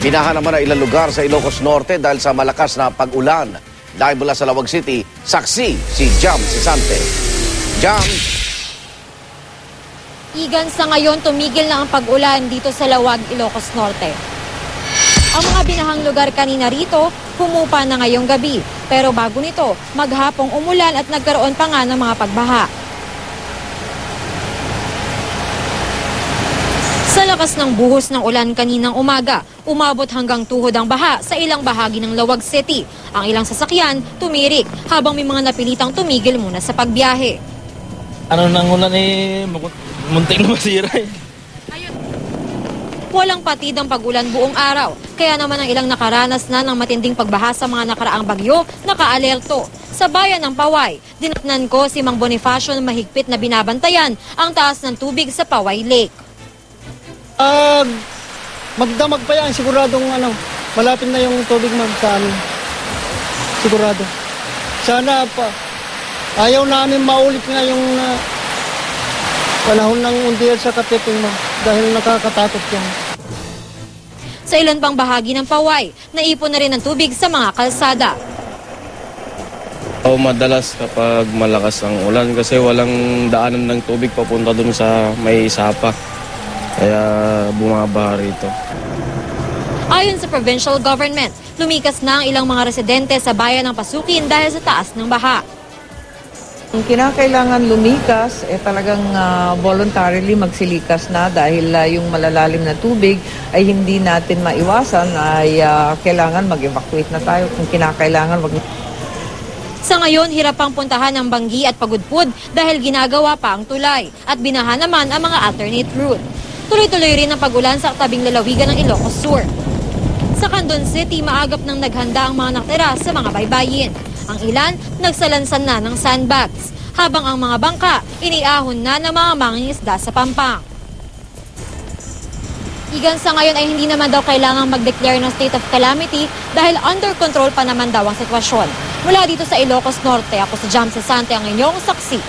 Binaha naman ang ilang lugar sa Ilocos Norte dahil sa malakas na pag-ulan. Dahil mula sa Lawag City, saksi si Jam Sisante. Jam! Igan, sa ngayon tumigil na ang pag-ulan dito sa Lawag, Ilocos Norte. Ang mga binahang lugar kanina rito, humupa na ngayong gabi. Pero bago nito, maghapong umulan at nagkaroon pa nga ng mga pagbaha. Sa lakas ng buhos ng ulan kaninang umaga, umabot hanggang tuhod ang baha sa ilang bahagi ng Lawag City. Ang ilang sasakyan tumirik habang may mga napilitang tumigil muna sa pagbiyahe. Ano nang ulan muntik na masira eh. Walang patid ang pag-ulan buong araw, kaya naman ang ilang nakaranas na ng matinding pagbaha sa mga nakaraang bagyo, naka-alerto. Sa bayan ng Paway, dinatnan ko si Mang Bonifacio na mahigpit na binabantayan ang taas ng tubig sa Paway Lake. Magdamag pa yan, siguradong malapit na yung tubig sa amin. Sigurado. Sana pa, ayaw namin maulit nga yung panahon ng undial sa Katiping dahil nakakatakot yan. Sa ilan pang bahagi ng Paway, naipon na rin ang tubig sa mga kalsada. Madalas kapag malakas ang ulan kasi walang daanan ng tubig papunta dun sa may sapa. Kaya bumabaha rito. Ayon sa provincial government, lumikas na ang ilang mga residente sa bayan ng Pasukin dahil sa taas ng baha. Kung kinakailangan lumikas, talagang voluntarily magsilikas na dahil yung malalalim na tubig ay hindi natin maiwasan ay kailangan mag-evacuate na tayo kung kinakailangan. Sa ngayon, hirap pang puntahan ang Banggi at Pagudpud dahil ginagawa pa ang tulay at binaha naman ang mga alternate route. Tuloy-tuloy rin ang pag-ulan sa tabing lalawigan ng Ilocos Sur. Sa Candon City, maagap nang naghanda ang mga nakatira sa mga baybayin. Ang ilan, nagsalansan na ng sandbags, habang ang mga bangka, iniahon na ng mga mangingisda sa Pampang. Igan, sa ngayon ay hindi naman daw kailangang mag-declare ng state of calamity dahil under control pa naman daw ang sitwasyon. Mula dito sa Ilocos Norte, ako si Jam Sisante, ang inyong saksi.